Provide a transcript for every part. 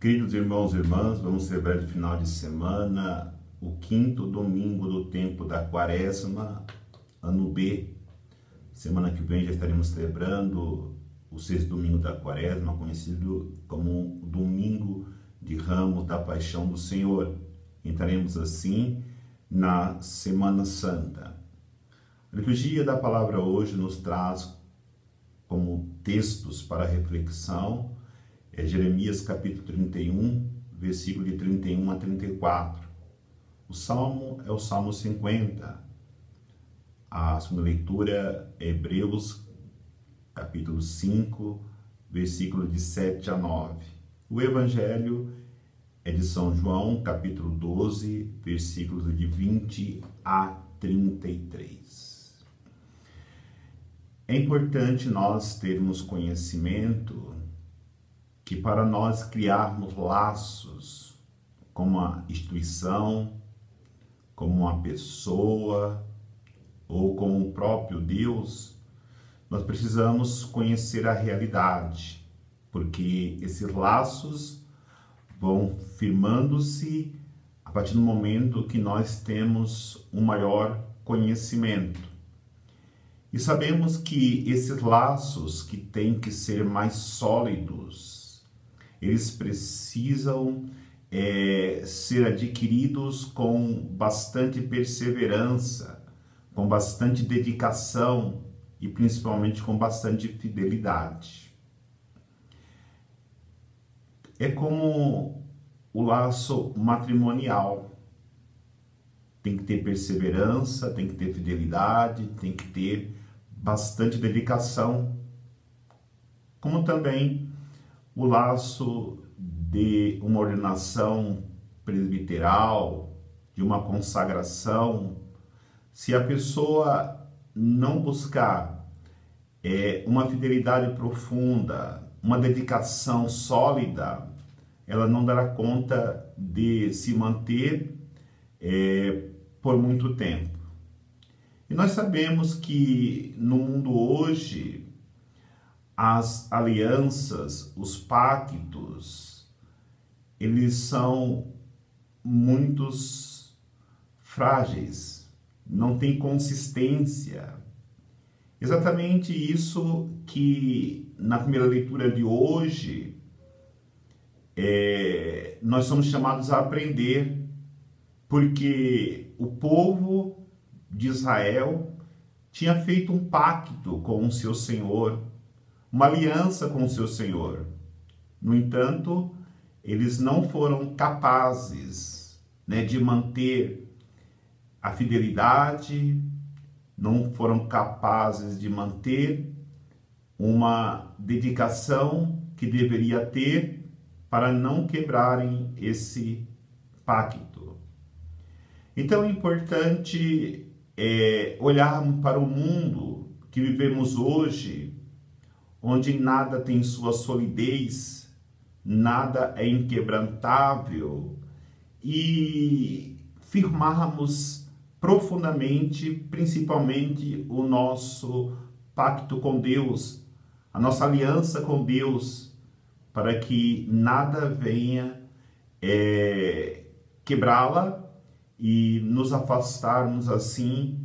Queridos irmãos e irmãs, vamos celebrar no final de semana o 5º domingo do tempo da Quaresma, ano B. Semana que vem já estaremos celebrando o 6º domingo da Quaresma, conhecido como o Domingo de Ramos da Paixão do Senhor. Entraremos assim na Semana Santa. A liturgia da palavra hoje nos traz como textos para reflexão Jeremias capítulo 31, versículo de 31 a 34. O salmo é o Salmo 50. A segunda leitura é Hebreus capítulo 5, versículo de 7 a 9. O evangelho é de São João capítulo 12, versículos de 20 a 33. É importante nós termos conhecimento que para nós criarmos laços com uma instituição, com uma pessoa ou com o próprio Deus, nós precisamos conhecer a realidade, porque esses laços vão firmando-se a partir do momento que nós temos um maior conhecimento. E sabemos que esses laços que têm que ser mais sólidos, eles precisam ser adquiridos com bastante perseverança, com bastante dedicação e principalmente com bastante fidelidade. É como o laço matrimonial. Tem que ter perseverança, tem que ter fidelidade, tem que ter bastante dedicação. Como também o laço de uma ordenação presbiteral, de uma consagração. Se a pessoa não buscar uma fidelidade profunda, uma dedicação sólida, ela não dará conta de se manter por muito tempo. E nós sabemos que no mundo hoje, as alianças, os pactos, eles são muitos frágeis, não tem consistência. Exatamente isso que na primeira leitura de hoje nós somos chamados a aprender, porque o povo de Israel tinha feito um pacto com o seu Senhor, uma aliança com o seu Senhor. No entanto, eles não foram capazes, de manter a fidelidade, não foram capazes de manter uma dedicação que deveria ter para não quebrarem esse pacto. Então é importante olharmos para o mundo que vivemos hoje, onde nada tem sua solidez, nada é inquebrantável, e firmarmos profundamente, principalmente o nosso pacto com Deus, a nossa aliança com Deus, para que nada venha quebrá-la e nos afastarmos assim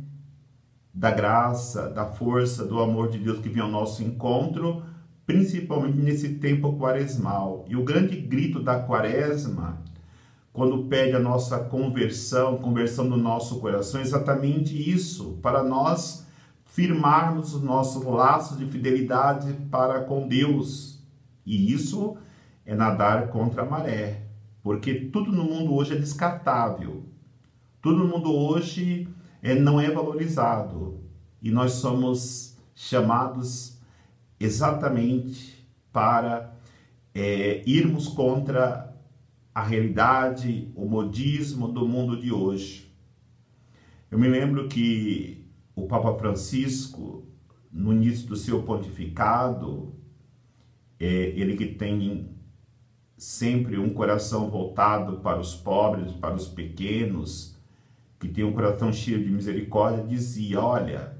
da graça, da força, do amor de Deus que vem ao nosso encontro, principalmente nesse tempo quaresmal. E o grande grito da Quaresma, quando pede a nossa conversão do nosso coração, é exatamente isso, para nós firmarmos os nossos laços de fidelidade para com Deus. E isso é nadar contra a maré, porque tudo no mundo hoje é descartável, tudo no mundo hoje não é valorizado, e nós somos chamados exatamente para irmos contra a realidade, o modismo do mundo de hoje. Eu me lembro que o Papa Francisco, no início do seu pontificado, ele que tem sempre um coração voltado para os pobres, para os pequenos, que tem um coração cheio de misericórdia, dizia: olha,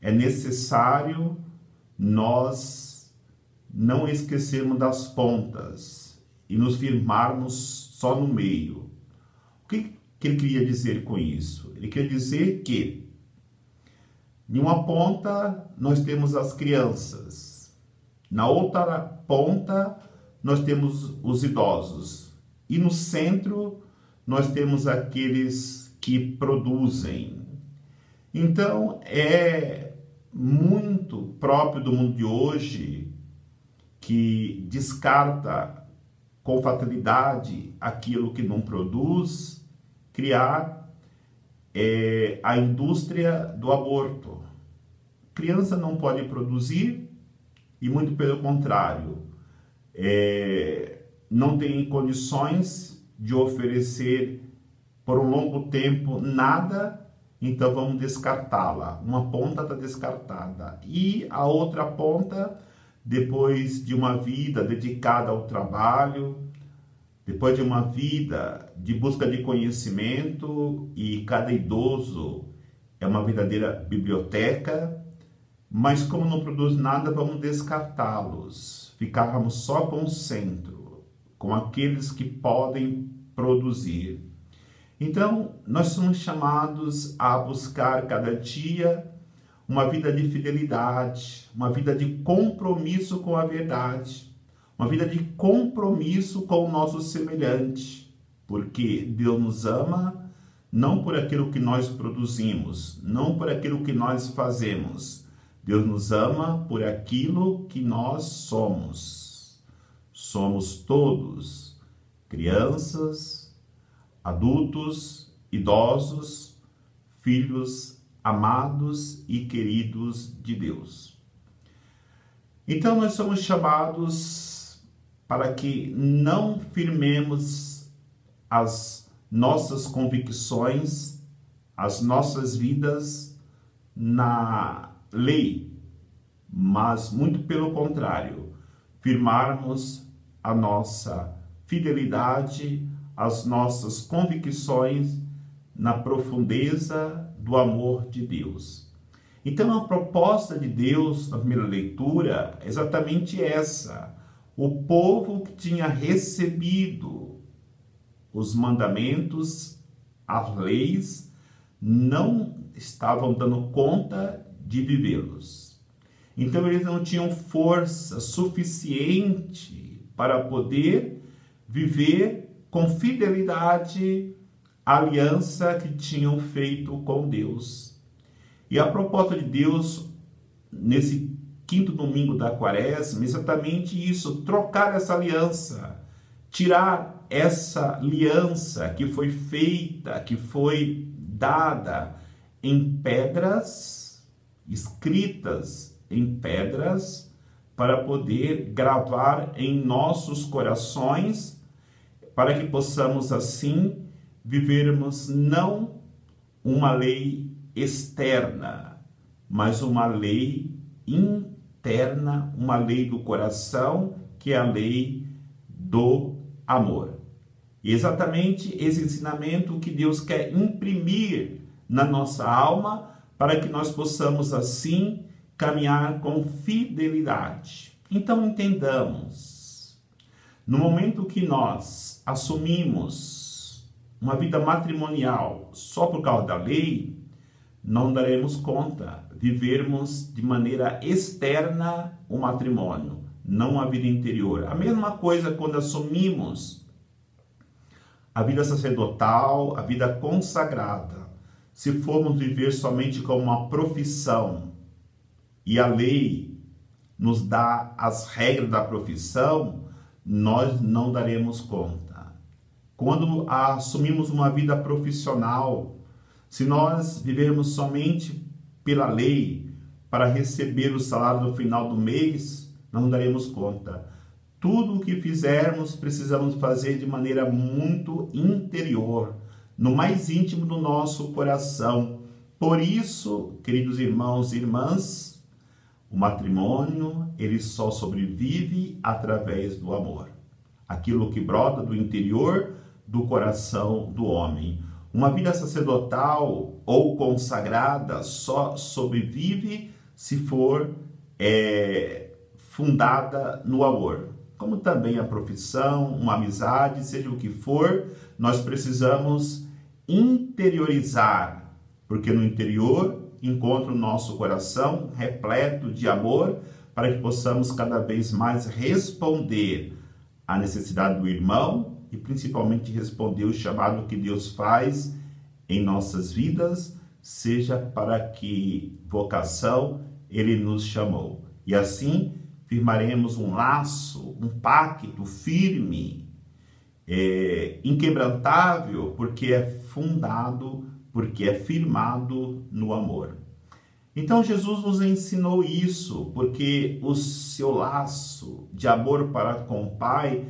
é necessário nós não esquecermos das pontas, e nos firmarmos só no meio. O que ele queria dizer com isso? Ele queria dizer que em uma ponta nós temos as crianças, na outra ponta nós temos os idosos e no centro nós temos aqueles que produzem. Então é muito próprio do mundo de hoje, que descarta com facilidade aquilo que não produz, criar a indústria do aborto. Criança não pode produzir e, muito pelo contrário, não tem condições de oferecer por um longo tempo nada, então vamos descartá-la. Uma ponta está descartada e a outra ponta, depois de uma vida dedicada ao trabalho, depois de uma vida de busca de conhecimento, e cada idoso é uma verdadeira biblioteca, mas como não produz nada, vamos descartá-los, ficarmos só com o centro, com aqueles que podem produzir. Então, nós somos chamados a buscar cada dia uma vida de fidelidade, uma vida de compromisso com a verdade, uma vida de compromisso com o nosso semelhante, porque Deus nos ama não por aquilo que nós produzimos, não por aquilo que nós fazemos. Deus nos ama por aquilo que nós somos. Somos todos crianças, adultos, idosos, filhos amados e queridos de Deus. Então nós somos chamados para que não firmemos as nossas convicções, as nossas vidas na lei, mas muito pelo contrário, firmarmos a nossa fidelidade, as nossas convicções na profundeza do amor de Deus. Então a proposta de Deus na primeira leitura é exatamente essa. O povo que tinha recebido os mandamentos, as leis, não estavam dando conta de vivê-los. Então eles não tinham força suficiente para poder viver com fidelidade a aliança que tinham feito com Deus. E a proposta de Deus, nesse quinto domingo da quaresma, é exatamente isso: trocar essa aliança, tirar essa aliança que foi feita, que foi dada em pedras, escritas em pedras, para poder gravar em nossos corações, para que possamos assim vivermos não uma lei externa, mas uma lei interna, uma lei do coração, que é a lei do amor. E exatamente esse ensinamento que Deus quer imprimir na nossa alma, para que nós possamos assim caminhar com fidelidade. Então entendamos, no momento que nós assumimos uma vida matrimonial só por causa da lei, não daremos conta vivermos de maneira externa o matrimônio, não a vida interior. A mesma coisa quando assumimos a vida sacerdotal, a vida consagrada. Se formos viver somente como uma profissão e a lei nos dá as regras da profissão, nós não daremos conta. Quando assumimos uma vida profissional, se nós vivermos somente pela lei para receber o salário no final do mês, não daremos conta. Tudo o que fizermos, precisamos fazer de maneira muito interior, no mais íntimo do nosso coração. Por isso, queridos irmãos e irmãs, o matrimônio, ele só sobrevive através do amor. Aquilo que brota do interior do coração do homem. Uma vida sacerdotal ou consagrada só sobrevive se for fundada no amor. como também a profissão, uma amizade, seja o que for, nós precisamos interiorizar, porque no interior encontra o nosso coração repleto de amor, para que possamos cada vez mais responder à necessidade do irmão e principalmente responder o chamado que Deus faz em nossas vidas, seja para que vocação Ele nos chamou. E assim firmaremos um laço, um pacto firme, inquebrantável, porque é fundado, porque é firmado no amor. Então Jesus nos ensinou isso, porque o seu laço de amor para com o Pai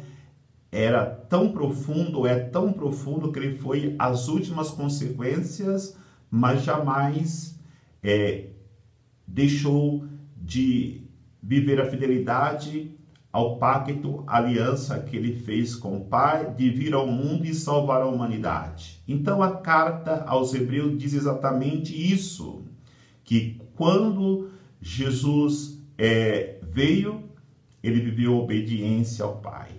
era tão profundo, é tão profundo, que ele foi às últimas consequências, mas jamais deixou de viver a fidelidade ao pacto, à aliança que ele fez com o Pai, de vir ao mundo e salvar a humanidade. Então a carta aos Hebreus diz exatamente isso, que quando Jesus veio, ele viveu obediência ao Pai.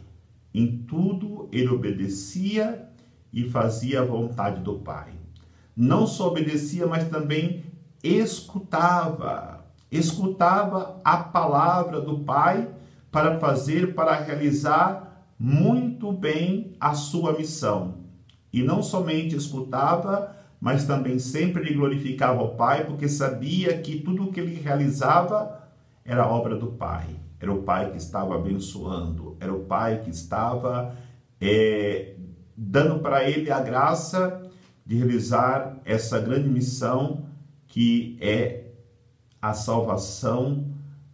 Em tudo ele obedecia e fazia a vontade do Pai. Não só obedecia, mas também escutava a palavra do Pai para realizar muito bem a sua missão. E não somente escutava, mas também sempre ele glorificava o Pai, porque sabia que tudo o que ele realizava era obra do Pai. Era o Pai que estava abençoando, era o Pai que estava dando para ele a graça de realizar essa grande missão que é a salvação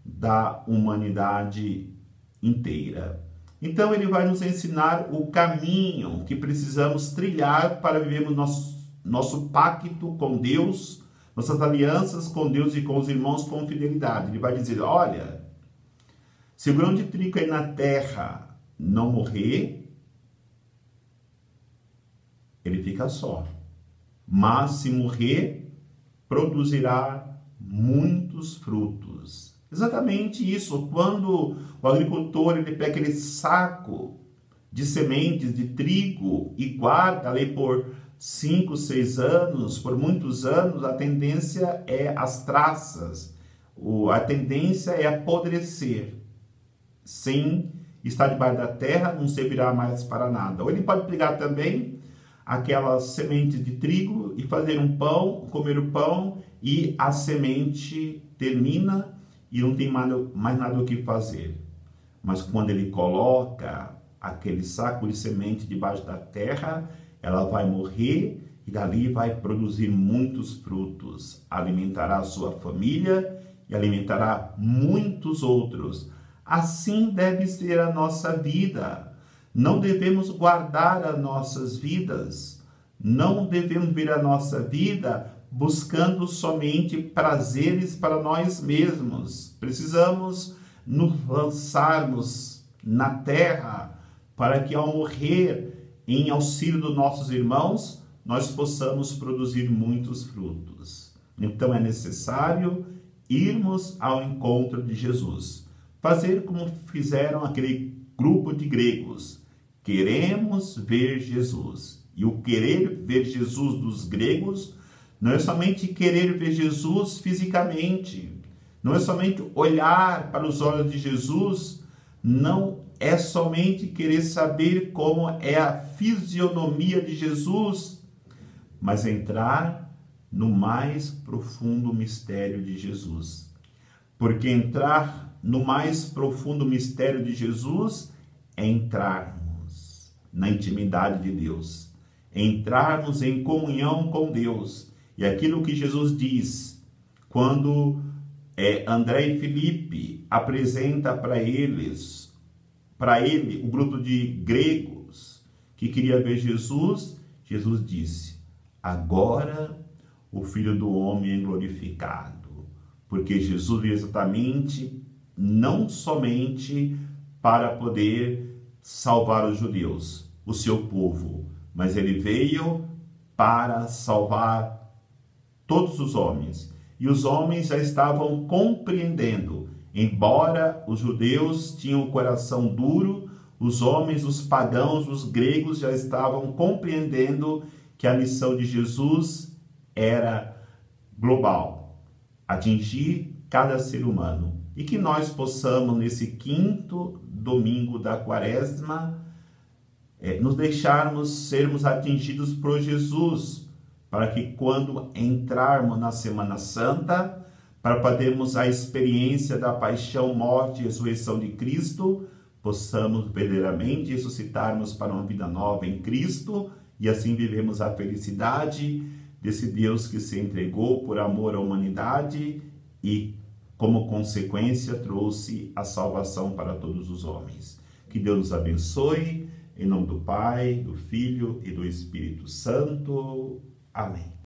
da humanidade inteira. Então ele vai nos ensinar o caminho que precisamos trilhar para vivermos nosso pacto com Deus, nossas alianças com Deus e com os irmãos com fidelidade. Ele vai dizer, olha, se o grão de trigo aí na terra não morrer, ele fica só. Mas se morrer, produzirá muitos frutos. Exatamente isso. Quando o agricultor ele pega aquele saco de sementes de trigo e guarda ali por 5, 6 anos, por muitos anos, a tendência é as traças, a tendência é apodrecer. Sem estar debaixo da terra, não servirá mais para nada. Ou ele pode pegar também aquelas sementes de trigo e fazer um pão, comer o pão, e a semente termina e não tem mais nada o que fazer. Mas quando ele coloca aquele saco de semente debaixo da terra, ela vai morrer e dali vai produzir muitos frutos. Alimentará a sua família e alimentará muitos outros. Assim deve ser a nossa vida. Não devemos guardar as nossas vidas. Não devemos ver a nossa vida buscando somente prazeres para nós mesmos. Precisamos nos lançarmos na terra para que ao morrer em auxílio dos nossos irmãos, nós possamos produzir muitos frutos. Então é necessário irmos ao encontro de Jesus. Fazer como fizeram aquele grupo de gregos. Queremos ver Jesus. E o querer ver Jesus dos gregos não é somente querer ver Jesus fisicamente, não é somente olhar para os olhos de Jesus, não é somente querer saber como é a fisionomia de Jesus, mas entrar no mais profundo mistério de Jesus. Porque entrar no mais profundo mistério de Jesus é entrarmos na intimidade de Deus, entrarmos em comunhão com Deus. E aquilo que Jesus diz, quando André e Filipe apresenta para ele o grupo de gregos que queria ver Jesus, Jesus disse, agora o Filho do Homem é glorificado, porque Jesus veio exatamente, não somente para poder salvar os judeus, o seu povo, mas ele veio para salvar todos os homens. E os homens já estavam compreendendo Embora os judeus tinham o coração duro, os homens, os pagãos, os gregos já estavam compreendendo que a missão de Jesus era global, atingir cada ser humano. E que nós possamos, nesse 5º domingo da Quaresma, nos deixarmos sermos atingidos por Jesus, para que quando entrarmos na Semana Santa, para podermos a experiência da paixão, morte e ressurreição de Cristo, possamos verdadeiramente ressuscitarmos para uma vida nova em Cristo e assim vivemos a felicidade desse Deus que se entregou por amor à humanidade e, como consequência, trouxe a salvação para todos os homens. Que Deus nos abençoe, em nome do Pai, do Filho e do Espírito Santo. Amém.